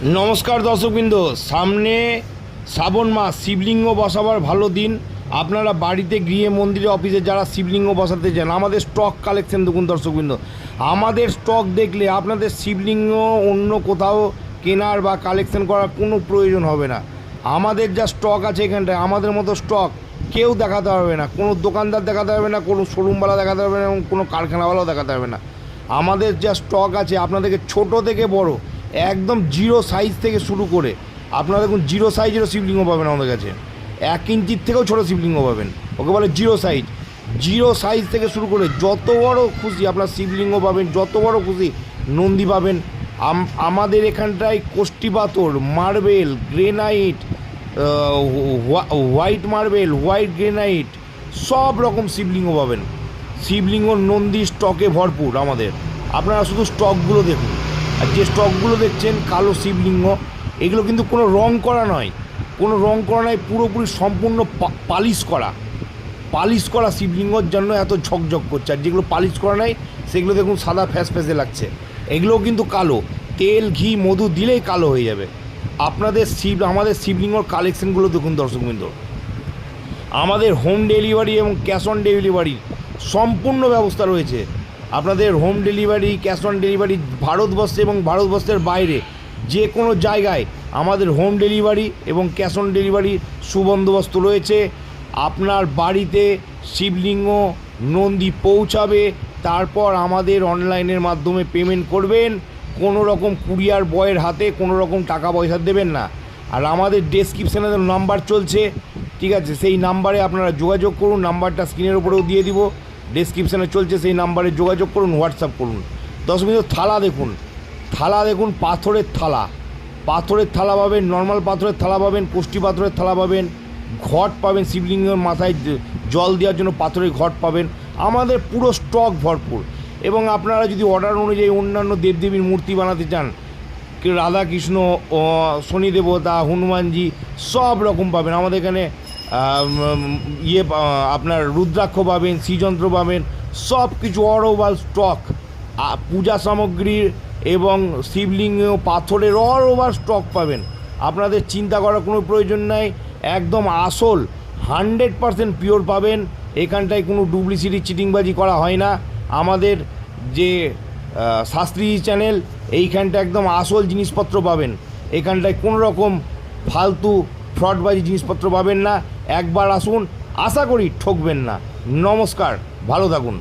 नमस्कार दर्शकबृंद सामने श्रावण मास शिवलिंग बसाबार भालो दिन আপনারা বাড়িতে গৃহে মন্দিরে অফিসে যারা শিবলিঙ্গ বসাতে চান আমাদের স্টক কালেকশন দেখুন দর্শকবৃন্দ। আমাদের স্টক দেখলে আপনাদের শিবলিঙ্গ অন্য কোথাও কেনার বা কালেকশন করার কোনো প্রয়োজন হবে না। আমাদের যা স্টক আছে এখানটায় আমাদের মতো স্টক কেউ দেখাতে পারবে না, কোনো দোকানদার দেখাতে পারবে না, কোনো শোরুমওয়ালা দেখাতে পারবে না এবং কোনো কারখানাওয়ালাও দেখাতে পারবে না। আমাদের যা স্টক আছে আপনাদেরকে ছোট থেকে বড় একদম জিরো সাইজ থেকে শুরু করে আপনারা দেখুন জিরো সাইজেরও শিবলিঙ্গ পাবেন আমাদের কাছে, 1 ইঞ্চির থেকেও ছোটো শিবলিঙ্গ পাবেন, ওকে বলে জিরো সাইজ। জিরো সাইজ থেকে শুরু করে যত বড় খুশি আপনার শিবলিঙ্গ পাবেন, যত বড় খুশি নন্দী পাবেন। আমাদের এখানটায় কোষ্টি পাথর, marble, granite, white marble, white granite সব রকম শিবলিঙ্গ পাবেন। শিবলিঙ্গ নন্দী স্টকে ভরপুর আমাদের। আপনারা শুধু স্টকগুলো দেখুন, আর যে স্টকগুলো দেখছেন কালো শিবলিঙ্গ এগুলো কিন্তু কোনো রং করা নয়, কোনো রং করা নয়, পুরোপুরি সম্পূর্ণ পালিশ করা শিবলিঙ্গর জন্য এত ঝকঝক করছে। আর যেগুলো পালিশ করা নয় সেগুলো দেখুন সাদা ফ্যাসে লাগছে, এগুলোও কিন্তু কালো, তেল ঘি মধু দিলেই কালো হয়ে যাবে। আপনাদের আমাদের শিবলিঙ্গর কালেকশানগুলো দেখুন দর্শকবৃন্দ। আমাদের হোম ডেলিভারি এবং ক্যাশ অন ডেলিভারির সম্পূর্ণ ব্যবস্থা রয়েছে। আপনাদের home delivery, cash on delivery ভারতবর্ষে এবং ভারতবর্ষের বাইরে যে কোনো জায়গায় আমাদের হোম ডেলিভারি এবং ক্যাশ অন ডেলিভারির সুবন্দোবস্ত রয়েছে। আপনার বাড়িতে শিবলিঙ্গ নন্দী পৌঁছাবে, তারপর আমাদের অনলাইনের মাধ্যমে পেমেন্ট করবেন। কোনো রকম কুরিয়ার বয়ের হাতে কোনো রকম টাকা পয়সা দেবেন না। আর আমাদের ডেসক্রিপশানে নাম্বার চলছে, ঠিক আছে, সেই নাম্বারে আপনারা যোগাযোগ করুন। নাম্বারটা স্ক্রিনের উপরেও দিয়ে দিব, ডেসক্রিপশানে চলছে, সেই নাম্বারে যোগাযোগ করুন, হোয়াটসঅ্যাপ করুন। 10 মিনিট থালা দেখুন, পাথরের থালা পাবেন, নর্মাল পাথরের থালা পাবেন, কোষ্টি পাথরের থালা পাবেন, ঘট পাবেন, শিবলিঙ্গের মাথায় জল দেওয়ার জন্য পাথরের ঘট পাবেন। আমাদের পুরো স্টক ভরপুর। এবং আপনারা যদি অর্ডার অনুযায়ী অন্যান্য দেবদেবীর মূর্তি বানাতে চান, রাধাকৃষ্ণ, শনি দেবতা, হনুমানজি সব রকম পাবেন আমাদের এখানে। আপনার রুদ্রাক্ষ পাবেন, শ্রীযন্ত্র পাবেন, সব কিছু অল স্টক। পূজা সামগ্রীর এবং শিবলিঙ্গ পাথরের অল ওভার স্টক পাবেন। আপনাদের চিন্তা করার কোনো প্রয়োজন নাই, একদম আসল 100% পিওর পাবেন। এখানটায় কোনো ডুপ্লিসিটি চিটিংবাজি করা হয় না। আমাদের যে শাস্ত্রী চ্যানেল, এইখানটা একদম আসল জিনিসপত্র পাবেন। এখানটায় কোনো রকম ফালতু ফ্রডবাজি জিনিসপত্র পাবেন না। একবার আসুন, আশা করি ঠকবেন না। নমস্কার, ভালো থাকুন।